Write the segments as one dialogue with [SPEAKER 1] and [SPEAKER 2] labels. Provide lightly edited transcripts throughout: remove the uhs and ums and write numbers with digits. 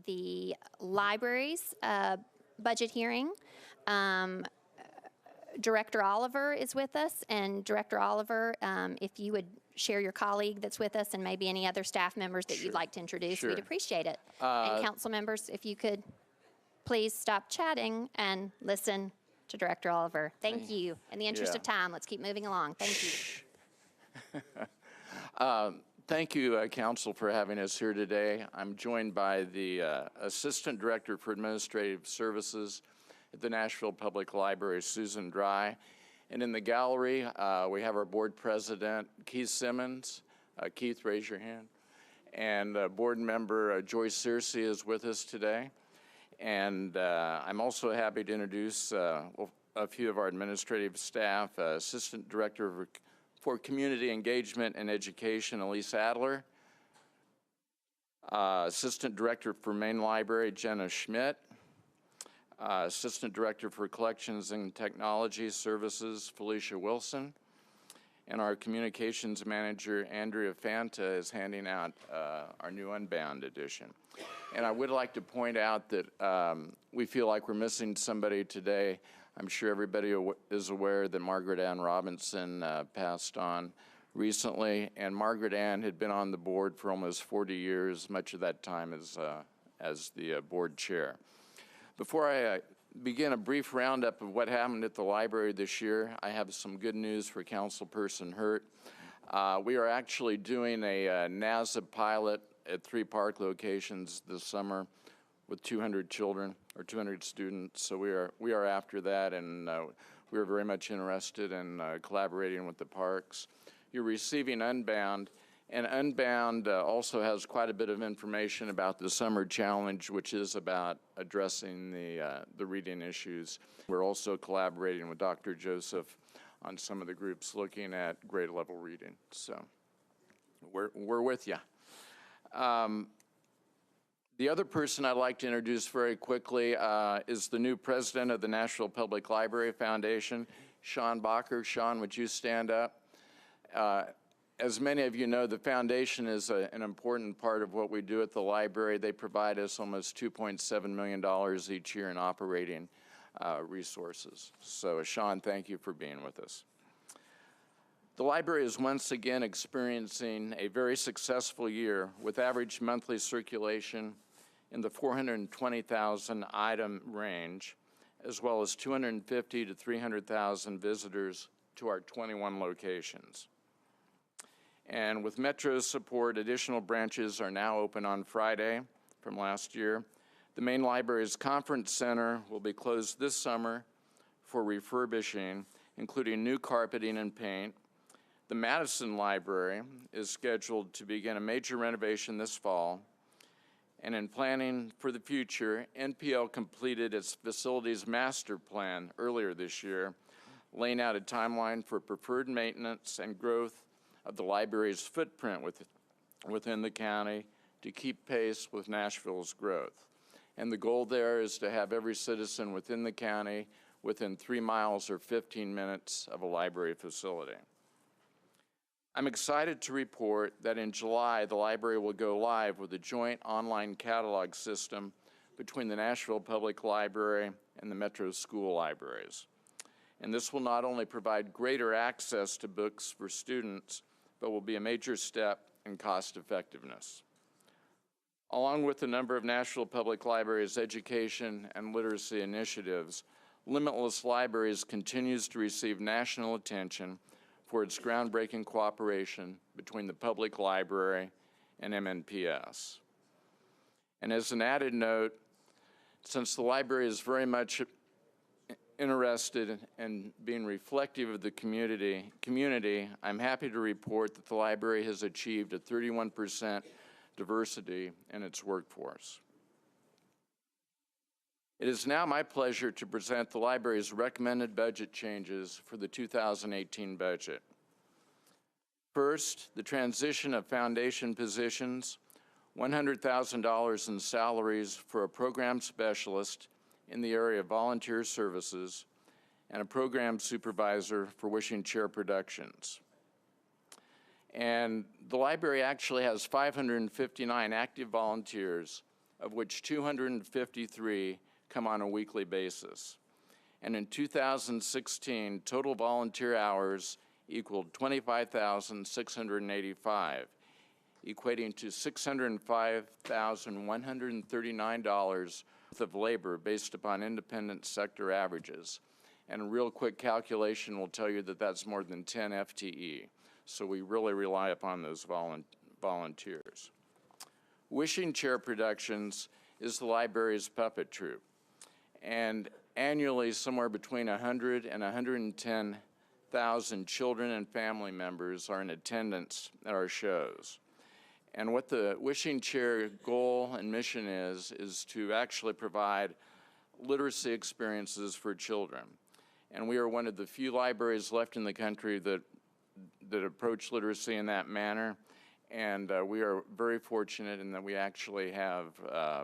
[SPEAKER 1] the library's budget hearing. Director Oliver is with us, and Director Oliver, if you would share your colleague that's with us and maybe any other staff members that you'd like to introduce, we'd appreciate it. And council members, if you could please stop chatting and listen to Director Oliver. Thank you. In the interest of time, let's keep moving along. Thank you.
[SPEAKER 2] Thank you, Council, for having us here today. I'm joined by the Assistant Director for Administrative Services at the Nashville Public Library, Susan Dry. And in the gallery, we have our board president, Keith Simmons. Keith, raise your hand. And board member Joyce Searcy is with us today. And I'm also happy to introduce a few of our administrative staff. Assistant Director for Community Engagement and Education, Elise Adler. Assistant Director for Main Library, Jenna Schmidt. Assistant Director for Collections and Technology Services, Felicia Wilson. And our Communications Manager, Andrea Fanta, is handing out our new Unbound edition. And I would like to point out that we feel like we're missing somebody today. I'm sure everybody is aware that Margaret Ann Robinson passed on recently, and Margaret Ann had been on the board for almost 40 years, much of that time as the board chair. Before I begin a brief roundup of what happened at the library this year, I have some good news for Councilperson Hurt. We are actually doing a NASA pilot at 3 park locations this summer with 200 children or 200 students. So we are after that, and we are very much interested in collaborating with the parks. You're receiving Unbound, and Unbound also has quite a bit of information about the Summer Challenge, which is about addressing the reading issues. We're also collaborating with Dr. Joseph on some of the groups looking at grade level reading. So we're with you. The other person I'd like to introduce very quickly is the new president of the Nashville Public Library Foundation, Sean Bacher. Sean, would you stand up? As many of you know, the foundation is an important part of what we do at the library. They provide us almost $2.7 million each year in operating resources. So Sean, thank you for being with us. The library is once again experiencing a very successful year with average monthly circulation in the 420,000 item range, as well as 250 to 300,000 visitors to our 21 locations. And with Metro's support, additional branches are now open on Friday from last year. The main library's conference center will be closed this summer for refurbishing, including new carpeting and paint. The Madison Library is scheduled to begin a major renovation this fall. And in planning for the future, NPL completed its facilities master plan earlier this year, laying out a timeline for preferred maintenance and growth of the library's footprint within the county to keep pace with Nashville's growth. And the goal there is to have every citizen within the county within 3 miles or 15 minutes of a library facility. I'm excited to report that in July, the library will go live with a joint online catalog system between the Nashville Public Library and the Metro School Libraries. And this will not only provide greater access to books for students, but will be a major step in cost effectiveness. Along with a number of Nashville Public Library's education and literacy initiatives, Limitless Libraries continues to receive national attention for its groundbreaking cooperation between the public library and MNPS. And as an added note, since the library is very much interested in being reflective of the community, I'm happy to report that the library has achieved a 31% diversity in its workforce. It is now my pleasure to present the library's recommended budget changes for the 2018 budget. First, the transition of foundation positions, $100,000 in salaries for a program specialist in the area of volunteer services, and a program supervisor for Wishing Chair Productions. And the library actually has 559 active volunteers of which 253 come on a weekly basis. And in 2016, total volunteer hours equaled 25,685, equating to $605,139 worth of labor based upon independent sector averages. And a real quick calculation will tell you that that's more than 10 FTE. So we really rely upon those volunteers. Wishing Chair Productions is the library's puppet troupe. And annually, somewhere between 100 and 110,000 children and family members are in attendance at our shows. And what the Wishing Chair goal and mission is to actually provide literacy experiences for children. And we are one of the few libraries left in the country that approach literacy in that manner. And we are very fortunate in that we actually have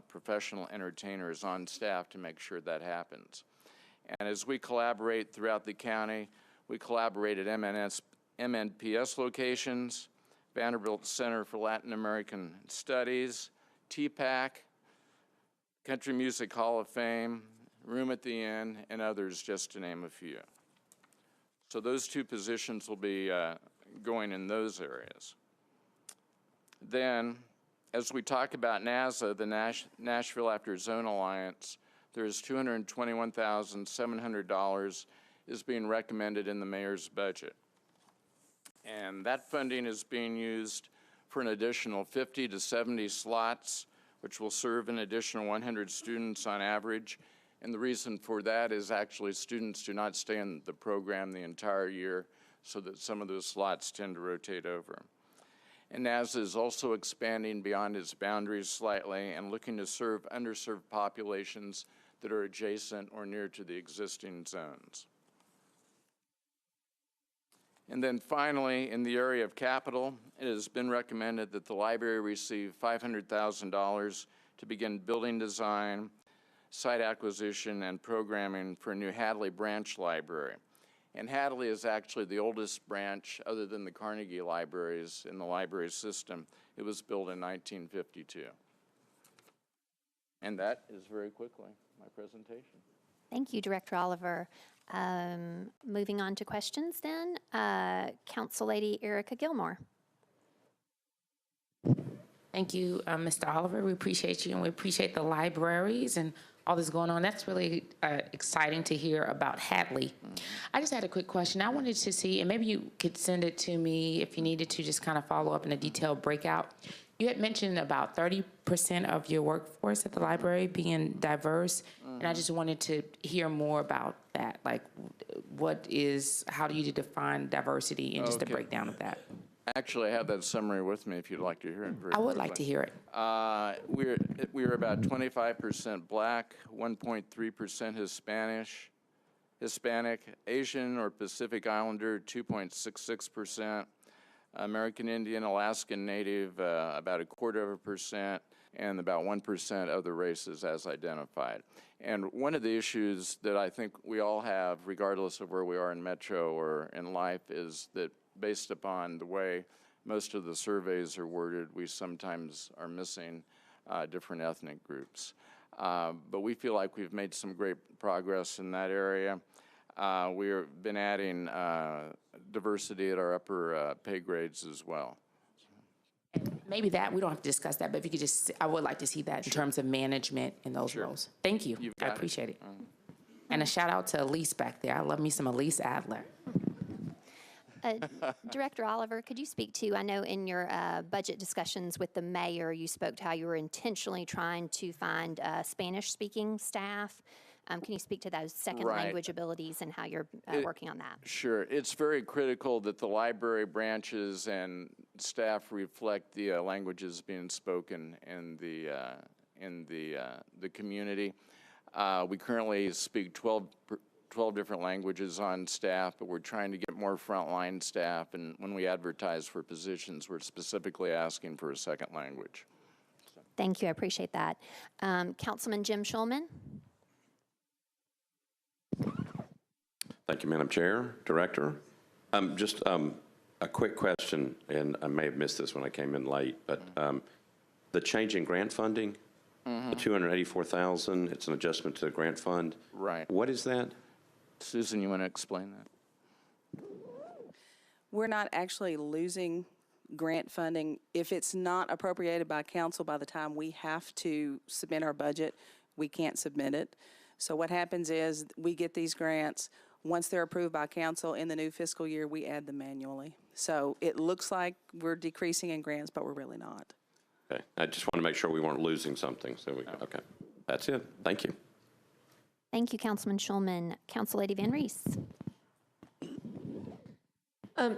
[SPEAKER 2] professional entertainers on staff to make sure that happens. And as we collaborate throughout the county, we collaborate at MNPS locations, Vanderbilt Center for Latin American Studies, TPAC, Country Music Hall of Fame, Room at the Inn, and others, just to name a few. So those two positions will be going in those areas. Then, as we talk about NASA, the Nashville After Zone Alliance, there's $221,700 is being recommended in the mayor's budget. And that funding is being used for an additional 50 to 70 slots, which will serve an additional 100 students on average. And the reason for that is actually students do not stay in the program the entire year, so that some of those slots tend to rotate over. And NASA is also expanding beyond its boundaries slightly and looking to serve underserved populations that are adjacent or near to the existing zones. And then finally, in the area of capital, it has been recommended that the library receive $500,000 to begin building design, site acquisition, and programming for a new Hadley branch library. And Hadley is actually the oldest branch, other than the Carnegie libraries, in the library system. It was built in 1952. And that is very quickly my presentation.
[SPEAKER 1] Thank you, Director Oliver. Moving on to questions then, Council Lady Erica Gilmore.
[SPEAKER 3] Thank you, Mr. Oliver. We appreciate you, and we appreciate the libraries and all that's going on. That's really exciting to hear about Hadley. I just had a quick question. I wanted to see, and maybe you could send it to me if you needed to, just kind of follow up in a detailed breakout. You had mentioned about 30% of your workforce at the library being diverse, and I just wanted to hear more about that. Like, how do you define diversity, and just a breakdown of that?
[SPEAKER 2] Actually, I have that summary with me if you'd like to hear it.
[SPEAKER 3] I would like to hear it.
[SPEAKER 2] We're about 25% Black, 1.3% Hispanic, Asian or Pacific Islander, 2.66%, American Indian, Alaskan Native, about 0.25%, and about 1% other races as identified. And one of the issues that I think we all have, regardless of where we are in Metro or in life, is that based upon the way most of the surveys are worded, we sometimes are missing different ethnic groups. But we feel like we've made some great progress in that area. We've been adding diversity at our upper pay grades as well.
[SPEAKER 3] Maybe that, we don't have to discuss that, but if you could just, I would like to see that in terms of management in those roles. Thank you. I appreciate it. And a shout out to Elise back there. I love me some Elise Adler.
[SPEAKER 1] Director Oliver, could you speak to, I know in your budget discussions with the mayor, you spoke to how you were intentionally trying to find Spanish-speaking staff. Can you speak to those second language abilities and how you're working on that?
[SPEAKER 2] Sure. It's very critical that the library branches and staff reflect the languages being spoken in the community. We currently speak 12 different languages on staff, but we're trying to get more frontline staff, and when we advertise for positions, we're specifically asking for a second language.
[SPEAKER 1] Thank you. I appreciate that. Councilman Jim Schulman.
[SPEAKER 4] Thank you, Madam Chair, Director. Just a quick question, and I may have missed this when I came in late, but the change in grant funding, The $284,000, it's an adjustment to the grant fund.
[SPEAKER 2] Right.
[SPEAKER 4] What is that?
[SPEAKER 2] Susan, you want to explain that?
[SPEAKER 5] We're not actually losing grant funding. If it's not appropriated by council by the time we have to submit our budget, we can't submit it. So what happens is we get these grants. Once they're approved by council in the new fiscal year, we add them manually. So it looks like we're decreasing in grants, but we're really not.
[SPEAKER 4] Okay, I just want to make sure we weren't losing something, so we, okay. That's it, thank you.
[SPEAKER 1] Thank you, Councilman Schulman. Council Lady Van Rees.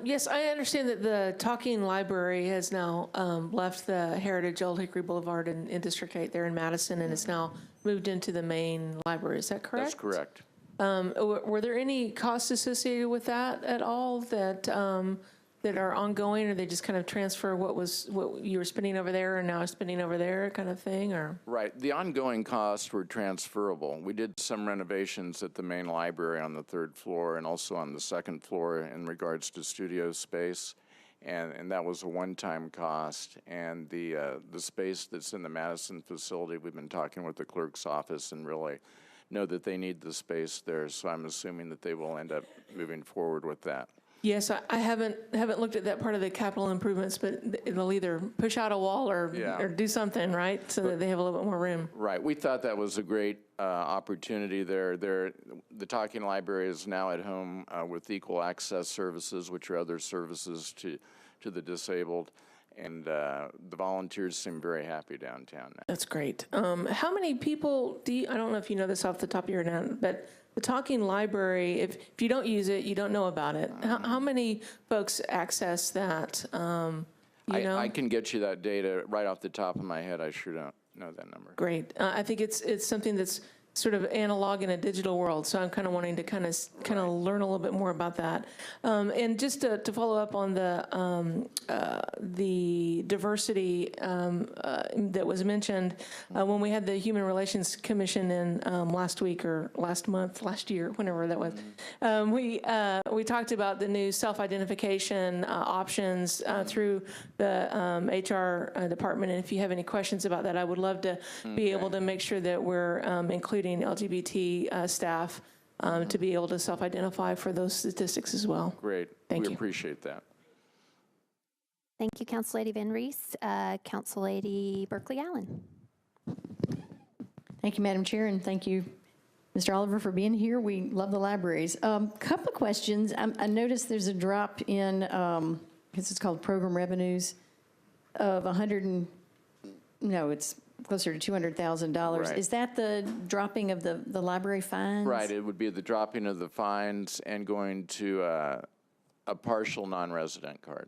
[SPEAKER 6] Yes, I understand that the Talking Library has now left the Heritage Old Hickory Boulevard in District 8 there in Madison and is now moved into the main library. Is that correct?
[SPEAKER 2] That's correct.
[SPEAKER 6] Were there any costs associated with that at all that that are ongoing, or they just kind of transfer what you were spending over there and now spending over there kind of thing, or?
[SPEAKER 2] Right. The ongoing costs were transferable. We did some renovations at the main library on the 3rd floor and also on the 2nd floor in regards to studio space, and that was a one-time cost. And the space that's in the Madison facility, we've been talking with the clerk's office and really know that they need the space there, so I'm assuming that they will end up moving forward with that.
[SPEAKER 6] Yes, I haven't looked at that part of the capital improvements, but it'll either push out a wall or do something, right? So that they have a little bit more room.
[SPEAKER 2] Right. We thought that was a great opportunity there. The Talking Library is now at home with equal access services, which are other services to the disabled. And the volunteers seem very happy downtown now.
[SPEAKER 6] That's great. How many people I don't know if you know this off the top of your head, but the Talking Library, if you don't use it, you don't know about it. How many folks access that?
[SPEAKER 2] I can get you that data right off the top of my head. I sure don't know that number.
[SPEAKER 6] Great. I think it's something that's sort of analog in a digital world, so I'm kind of wanting to kind of learn a little bit more about that. And just to follow up on the diversity that was mentioned when we had the Human Relations Commission in last week or last year, whenever that was, we talked about the new self-identification options through the HR department. And if you have any questions about that, I would love to be able to make sure that we're including LGBT staff to be able to self-identify for those statistics as well.
[SPEAKER 2] Great.
[SPEAKER 6] Thank you.
[SPEAKER 2] We appreciate that.
[SPEAKER 1] Thank you, Council Lady Van Rees. Council Lady Berkeley Allen.
[SPEAKER 7] Thank you, Madam Chair, and thank you, Mr. Oliver, for being here. We love the libraries. Couple of questions. I noticed there's a drop in, I guess it's called program revenues, of it's closer to $200,000.
[SPEAKER 2] Right.
[SPEAKER 7] Is that the dropping of the library fines?
[SPEAKER 2] Right. It would be the dropping of the fines and going to a partial non-resident card.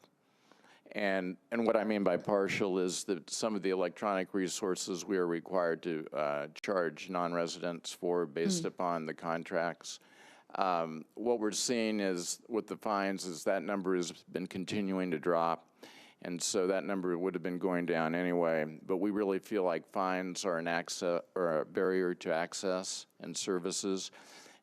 [SPEAKER 2] And what I mean by partial is that some of the electronic resources we are required to charge non-residents for based upon the contracts. What we're seeing is with the fines is that number has been continuing to drop. And so that number would have been going down anyway. But we really feel like fines are a barrier to access and services.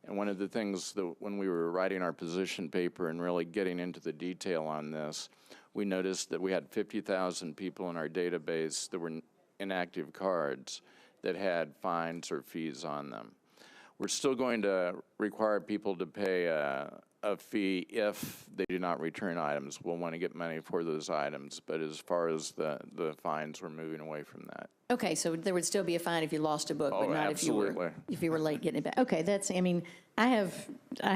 [SPEAKER 2] And one of the things that when we were writing our position paper and really getting into the detail on this, we noticed that we had 50,000 people in our database that were inactive cards that had fines or fees on them. We're still going to require people to pay a fee if they do not return items. We'll want to get money for those items, but as far as the fines, we're moving away from that.
[SPEAKER 7] Okay, so there would still be a fine if you lost a book, but not
[SPEAKER 2] absolutely.
[SPEAKER 7] if you were late getting it back. Okay, I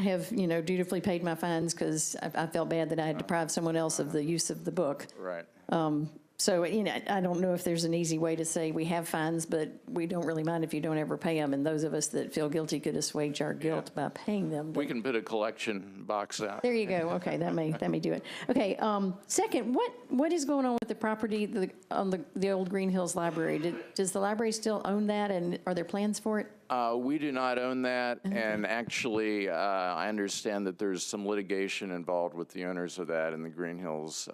[SPEAKER 7] have dutifully paid my fines because I felt bad that I had deprived someone else of the use of the book.
[SPEAKER 2] Right.
[SPEAKER 7] So, I don't know if there's an easy way to say we have fines, but we don't really mind if you don't ever pay them. And those of us that feel guilty could assuage our guilt by paying them.
[SPEAKER 2] We can put a collection box out.
[SPEAKER 7] There you go. Okay, that may do it. Okay, second, what is going on with the property on the old Green Hills Library? Does the library still own that, and are there plans for it?
[SPEAKER 2] We do not own that, and actually, I understand that there's some litigation involved with the owners of that in the Green Hills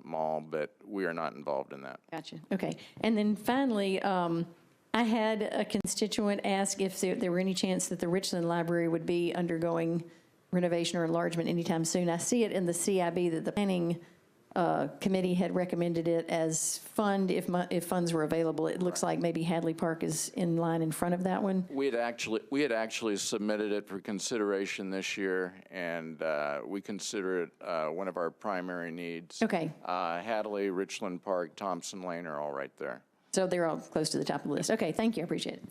[SPEAKER 2] Mall, but we are not involved in that.
[SPEAKER 7] Gotcha. Okay. And then finally, I had a constituent ask if there were any chance that the Richland Library would be undergoing renovation or enlargement anytime soon. I see it in the CIB that the planning committee had recommended it as fund if funds were available. It looks like maybe Hadley Park is in line in front of that one.
[SPEAKER 2] We had actually submitted it for consideration this year, and we consider it one of our primary needs.
[SPEAKER 7] Okay.
[SPEAKER 2] Hadley, Richland Park, Thompson Lane are all right there.
[SPEAKER 7] So they're all close to the top of the list. Okay, thank you, I appreciate it.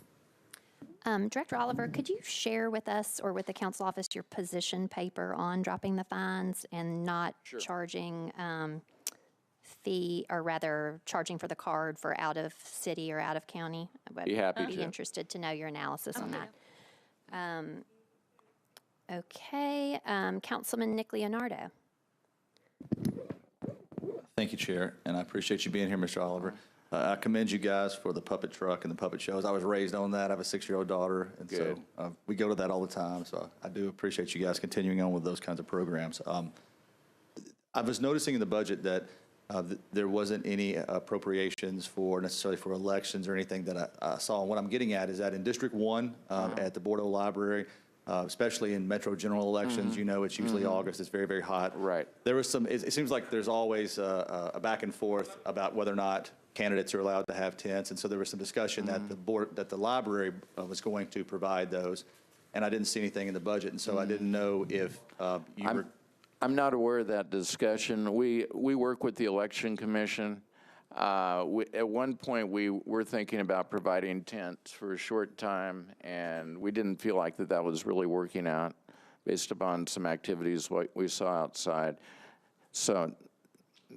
[SPEAKER 1] Director Oliver, could you share with us or with the council office your position paper on dropping the fines and not charging fee, or rather charging for the card for out of city or out of county?
[SPEAKER 2] Be happy
[SPEAKER 1] I'd be
[SPEAKER 2] to.
[SPEAKER 1] interested to know your analysis on that. Okay, Councilman Nick Leonardo.
[SPEAKER 8] Thank you, Chair, and I appreciate you being here, Mr. Oliver. I commend you guys for the puppet truck and the puppet shows. I was raised on that. I have a 6-year-old daughter, and
[SPEAKER 2] Good.
[SPEAKER 8] so we go to that all the time. So I do appreciate you guys continuing on with those kinds of programs. I was noticing in the budget that there wasn't any appropriations for necessarily for elections or anything that I saw. And what I'm getting at is that in District 1 at the Bordeaux Library, especially in Metro general elections, you know, it's usually August. It's very, very hot.
[SPEAKER 2] Right.
[SPEAKER 8] There was some. It seems like there's always a back and forth about whether or not candidates are allowed to have tents, and so there was some discussion that the library was going to provide those, and I didn't see anything in the budget, and so I didn't know if you were.
[SPEAKER 2] I'm not aware of that discussion. We work with the Election Commission. At one point, we were thinking about providing tents for a short time, and we didn't feel like that was really working out based upon some activities we saw outside. So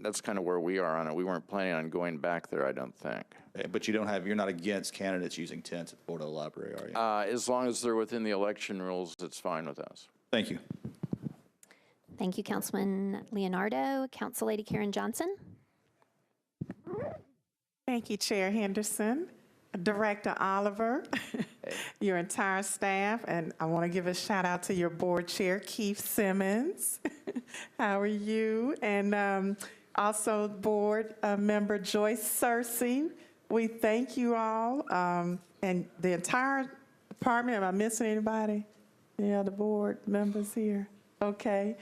[SPEAKER 2] that's kind of where we are on it. We weren't planning on going back there, I don't think.
[SPEAKER 8] But you're not against candidates using tents at the Bordeaux Library, are you?
[SPEAKER 2] As long as they're within the election rules, it's fine with us.
[SPEAKER 8] Thank you.
[SPEAKER 1] Thank you, Councilman Leonardo. Council Lady Karen Johnson.
[SPEAKER 9] Thank you, Chair Henderson, Director Oliver, your entire staff, and I want to give a shout out to your board chair, Keith Simmons. How are you? And also board member Joyce Searcy. We thank you all, and the entire department. Am I missing anybody? Yeah, the board members here. Okay.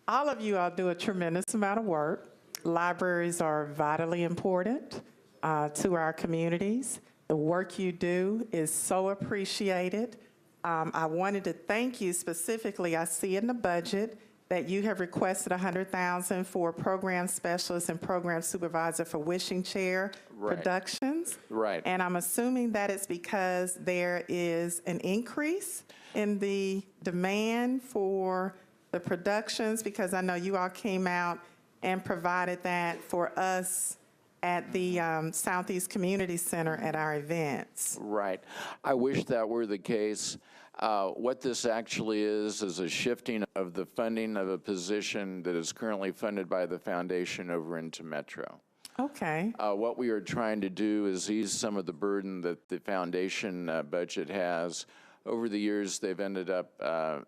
[SPEAKER 9] All of you all do a tremendous amount of work. Libraries are vitally important to our communities. The work you do is so appreciated. I wanted to thank you specifically. I see in the budget that you have requested $100,000 for program specialist and program supervisor for Wishing Chair Productions.
[SPEAKER 2] Right.
[SPEAKER 9] And I'm assuming that it's because there is an increase in the demand for the productions, because I know you all came out and provided that for us at the Southeast Community Center at our events.
[SPEAKER 2] Right. I wish that were the case. What this actually is a shifting of the funding of a position that is currently funded by the foundation over into Metro.
[SPEAKER 9] Okay.
[SPEAKER 2] What we are trying to do is ease some of the burden that the foundation budget has. Over the years, they've ended up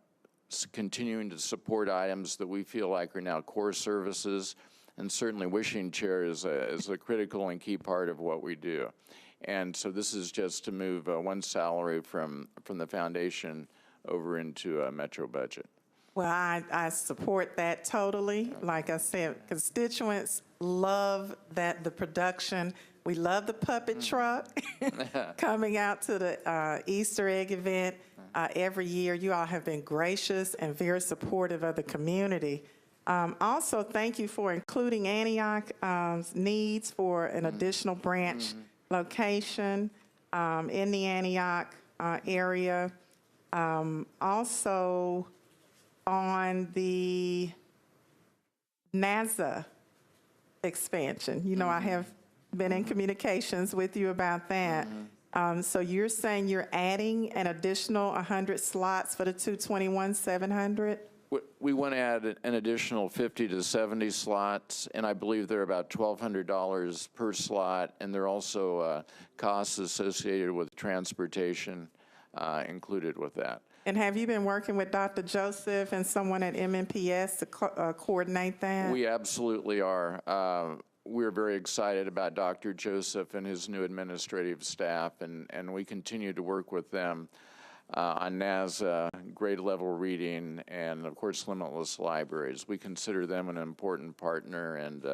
[SPEAKER 2] continuing to support items that we feel like are now core services, and certainly Wishing Chair is a critical and key part of what we do. And so this is just to move one salary from the foundation over into a Metro budget.
[SPEAKER 9] Well, I support that totally. Like I said, constituents love that the production. We love the puppet truck coming out to the Easter egg event every year. You all have been gracious and very supportive of the community. Also, thank you for including Antioch's needs for an additional branch location in the Antioch area. Also, on the NASA expansion, you know, I have been in communications with you about that. So you're saying you're adding an additional 100 slots for the 221-700?
[SPEAKER 2] We want to add an additional 50 to 70 slots, and I believe they're about $1,200 per slot, and there are also costs associated with transportation included with that.
[SPEAKER 9] And have you been working with Dr. Joseph and someone at MNPS to coordinate that?
[SPEAKER 2] We absolutely are. We're very excited about Dr. Joseph and his new administrative staff, and we continue to work with them. on NASA, grade level reading, and of course limitless libraries. We consider them an important partner, and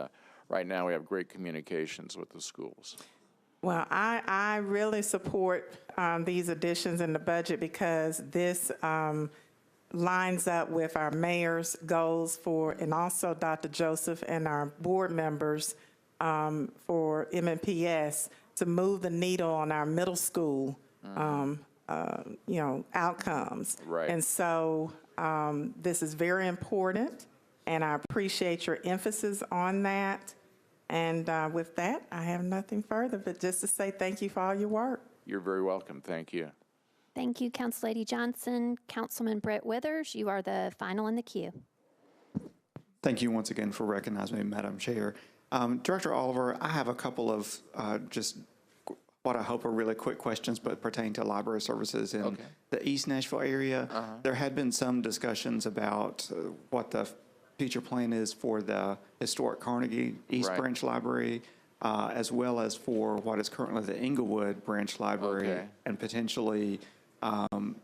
[SPEAKER 2] right now we have great communications with the schools.
[SPEAKER 9] Well, I really support these additions in the budget because this lines up with our mayor's goals for, and also Dr. Joseph and our board members for MNPS to move the needle on our middle school, outcomes.
[SPEAKER 2] Right.
[SPEAKER 9] And so this is very important, and I appreciate your emphasis on that. And with that, I have nothing further, but just to say thank you for all your work.
[SPEAKER 2] You're very welcome. Thank you.
[SPEAKER 1] Thank you, Council Lady Johnson. Councilman Brett Withers, you are the final in the queue.
[SPEAKER 10] Thank you once again for recognizing me, Madam Chair. Director Oliver, I have a couple of just what I hope are really quick questions, but pertain to library services in the East Nashville area. There had been some discussions about what the future plan is for the historic Carnegie East Branch Library, as well as for what is currently the Inglewood Branch Library, and potentially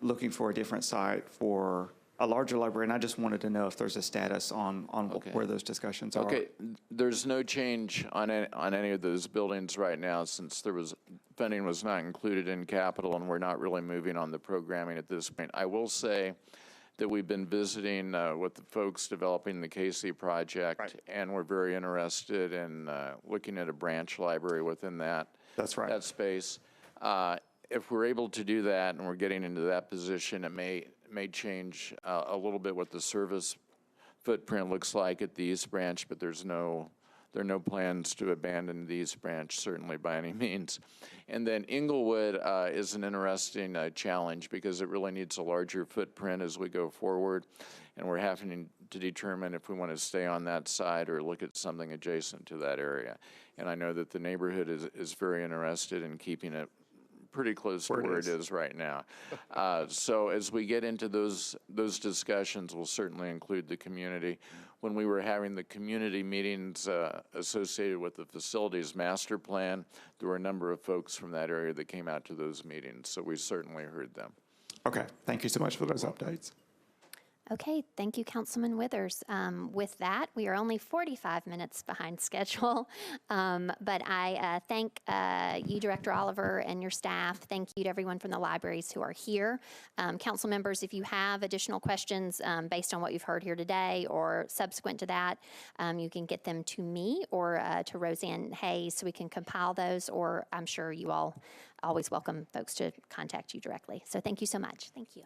[SPEAKER 10] looking for a different site for a larger library. And I just wanted to know if there's a status on where those discussions are.
[SPEAKER 2] Okay, there's no change on any of those buildings right now, since funding was not included in capital, and we're not really moving on the programming at this point. I will say that we've been visiting with the folks developing the Casey project, and we're very interested in looking at a branch library within that space. If we're able to do that and we're getting into that position, it may change a little bit what the service footprint looks like at the East Branch, but there are no plans to abandon the East Branch, certainly by any means. And then Inglewood is an interesting challenge because it really needs a larger footprint as we go forward, and we're having to determine if we want to stay on that side or look at something adjacent to that area. And I know that the neighborhood is very interested in keeping it pretty close to where it is right now. So as we get into those discussions, we'll certainly include the community. When we were having the community meetings associated with the facilities master plan, there were a number of folks from that area that came out to those meetings, so we certainly heard them.
[SPEAKER 10] Okay, thank you so much for those updates.
[SPEAKER 1] Okay, thank you, Councilman Withers. With that, we are only 45 minutes behind schedule, but I thank you, Director Oliver, and your staff. Thank you to everyone from the libraries who are here. Council members, if you have additional questions based on what you've heard here today or subsequent to that, you can get them to me or to Roseanne Hayes so we can compile those, or I'm sure you all always welcome folks to contact you directly. So thank you so much. Thank you.